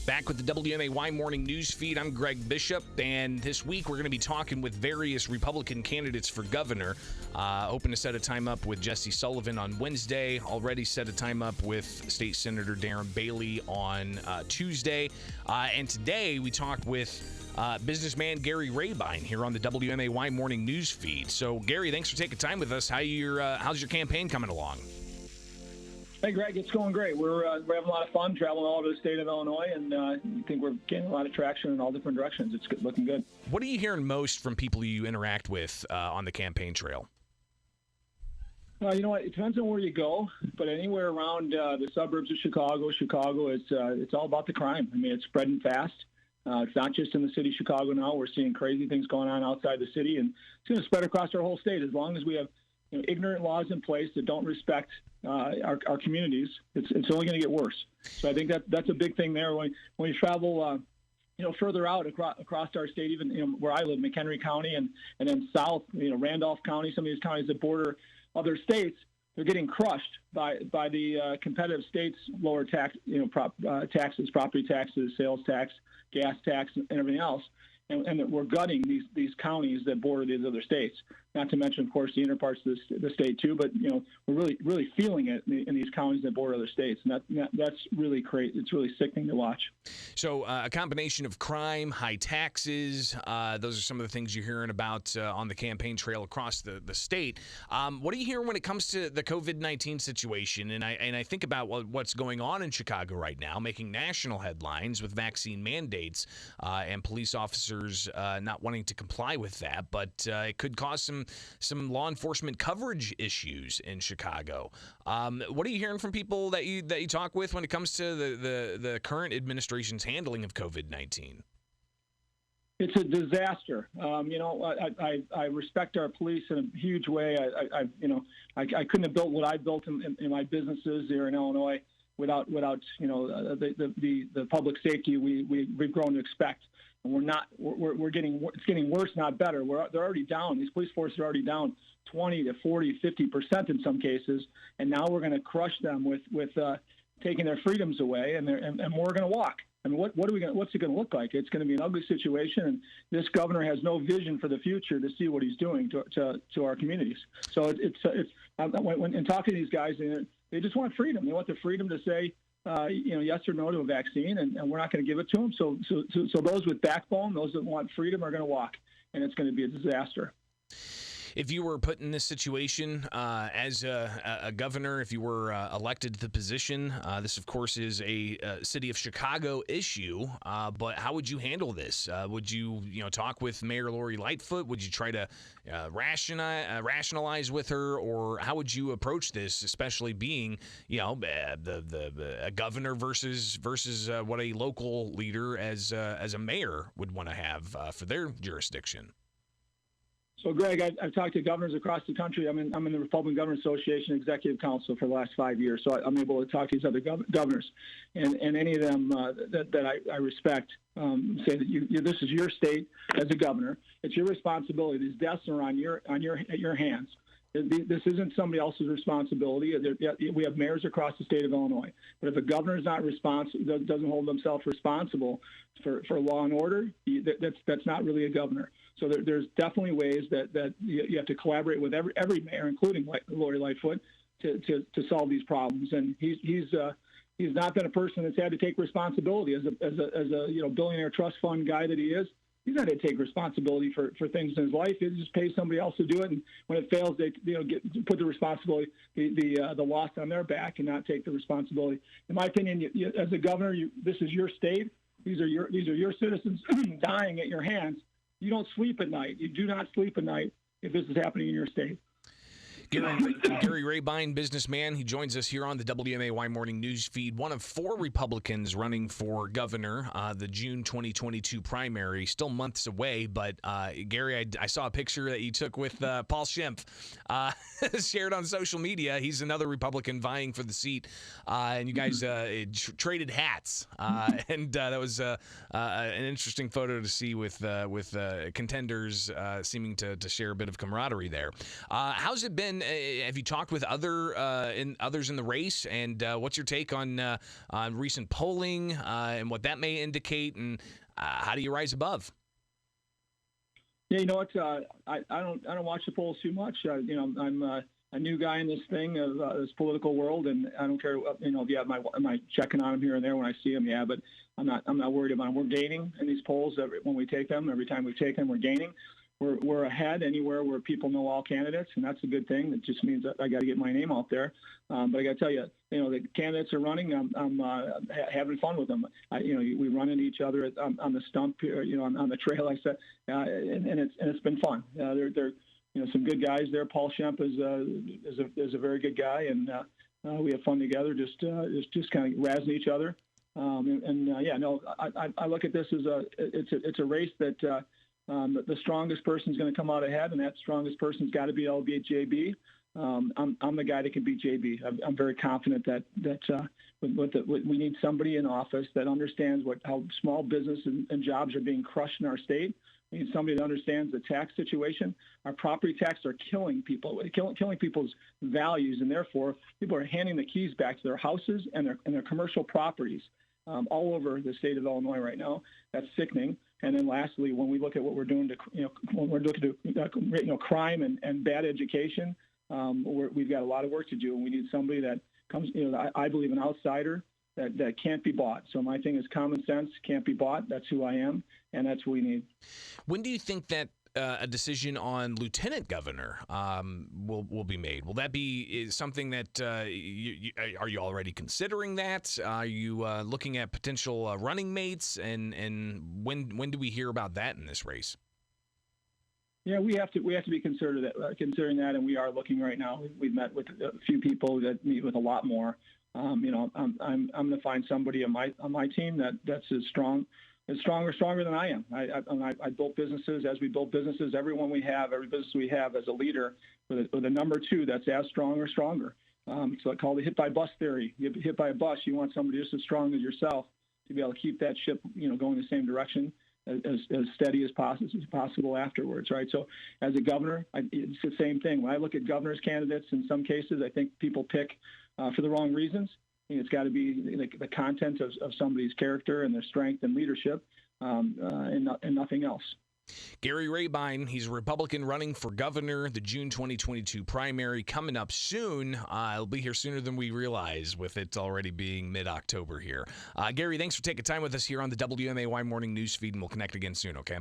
Back with the WMAY morning news feed. I'm Greg Bishop, and this week we're going to be talking with various Republican candidates for governor. Hoping to set a time up with Jesse Sullivan on Wednesday. Already set a time up with State Senator Darren Bailey on Tuesday. And today we talked with businessman Gary Rabine here on the WMAY morning news feed. So, Gary, thanks for taking time with us. How's your campaign coming along? Hey, Greg, it's going great. We're having a lot of fun traveling all over the state of Illinois, and I think we're getting a lot of traction in all different directions. It's looking good. What are you hearing most from people you interact with on the campaign trail? You know what? It depends on where you go, but anywhere around the suburbs of Chicago, it's all about the crime. I mean, it's spreading fast. It's not just in the city of Chicago now. We're seeing crazy things going on outside the city, and it's going to spread across our whole state as long as we have ignorant laws in place that don't respect our communities. It's only going to get worse. So I think that's a big thing there. When you travel, further out across our state, even where I live, McHenry County, and then south, Randolph County, some of these counties that border other states, they're getting crushed by the competitive states' lower taxes, property taxes, sales tax, gas tax, and everything else. And that we're gutting these counties that border these other states. Not to mention, of course, the inner parts of the state too. But we're really feeling it in these counties that border other states, and that's really great. It's really sickening to watch. So a combination of crime, high taxes. Those are some of the things you're hearing about on the campaign trail across the state. What do you hear when it comes to the COVID-19 situation? And I think about what's going on in Chicago right now, making national headlines with vaccine mandates and police officers not wanting to comply with that, but it could cause some law enforcement coverage issues in Chicago. What are you hearing from people that you talk with when it comes to the current administration's handling of COVID-19? It's a disaster. I respect our police in a huge way. I couldn't have built what I built in my businesses here in Illinois without the public safety we've grown to expect. And it's getting worse, not better. They're already down. These police forces are already down 20 to 40, 50% in some cases, and now we're going to crush them with taking their freedoms away, and we're going to walk. I mean, what's it going to look like? It's going to be an ugly situation, and this governor has no vision for the future to see what he's doing to our communities. So when talking to these guys, they just want freedom. They want the freedom to say, yes or no to a vaccine, and we're not going to give it to them. So those with backbone, those that want freedom, are going to walk, and it's going to be a disaster. If you were put in this situation as a governor, if you were elected to the position, this, of course, is a city of Chicago issue, but how would you handle this? Would you talk with Mayor Lori Lightfoot? Would you try to rationalize with her, or how would you approach this, especially being a governor versus what a local leader as a mayor would want to have for their jurisdiction? So, Greg, I've talked to governors across the country. I'm in the Republican Governors Association Executive Council for the last 5 years, so I'm able to talk to these other governors, and any of them that I respect say that this is your state as a governor. It's your responsibility. These deaths are on your hands. This isn't somebody else's responsibility. We have mayors across the state of Illinois, but if a governor is not doesn't hold themselves responsible for law and order, that's not really a governor. So there's definitely ways that you have to collaborate with every mayor, including Lori Lightfoot, to solve these problems. And he's not been a person that's had to take responsibility as a billionaire trust fund guy that he is. He's not going to take responsibility for things in his life. He just pays somebody else to do it, and when it fails, they put the responsibility, the loss on their back, and not take the responsibility. In my opinion, as a governor, this is your state. These are your citizens dying at your hands. You don't sleep at night. You do not sleep at night if this is happening in your state. Gary Rabine, businessman. He joins us here on the WMAY morning news feed. One of 4 Republicans running for governor, the June 2022 primary, still months away. But Gary, I saw a picture that you took with Paul Schimpf, shared on social media. He's another Republican vying for the seat, and you guys traded hats, and that was an interesting photo to see with contenders seeming to share a bit of camaraderie there. How's it been Have you talked with others in the race? And what's your take on recent polling and what that may indicate? And how do you rise above? Yeah, you know what? I don't watch the polls too much. I'm a new guy in this thing of this political world, and I don't care. Am I checking on them here and there when I see them? Yeah, but I'm not worried about them. We're gaining in these polls when we take them. Every time we take them, we're gaining. We're ahead anywhere where people know all candidates, and that's a good thing. It just means that I got to get my name out there. But I got to tell you, the candidates are running. I'm having fun with them. We run into each other on the stump, on the trail. I said, and it's been fun. They're some good guys there. Paul Schemp is a very good guy, and we have fun together. Just kind of razzing each other. I look at this as it's a race that. The strongest person is going to come out ahead, and that strongest person's got to be JB. I'm the guy that can beat JB. I'm very confident that we need somebody in office that understands how small business and jobs are being crushed in our state. We need somebody that understands the tax situation. Our property taxes are killing people, killing people's values, and therefore people are handing the keys back to their houses and their commercial properties all over the state of Illinois right now. That's sickening. And then lastly, when we look at what we're doing when we're looking to crime and bad education, we've got a lot of work to do, and we need somebody that comes, I believe, an outsider that can't be bought. So my thing is common sense, can't be bought. That's who I am, and that's what we need. When do you think that a decision on lieutenant governor will be made? Will that be something that are you already considering that? Are you looking at potential running mates? And when do we hear about that in this race? Yeah, we have to be considering that, and we are looking right now. We've met with a few people that meet with a lot more. I'm going to find somebody on my team that's as strong. Is stronger than I am. I built businesses. As we build businesses, every business we have as a leader with a number two that's as strong or stronger. So I call the hit by bus theory. You get hit by a bus, you want somebody just as strong as yourself to be able to keep that ship, going the same direction as steady as possible afterwards, right? So as a governor, it's the same thing. When I look at governor's candidates, in some cases, I think people pick for the wrong reasons. It's got to be the content of somebody's character and their strength and leadership, and nothing else. Gary Rabine, he's a Republican running for governor. The June 2022 primary coming up soon. It'll be here sooner than we realize, with it already being mid-October here. Gary, thanks for taking time with us here on the WMAY Morning News Feed, and we'll connect again soon, okay?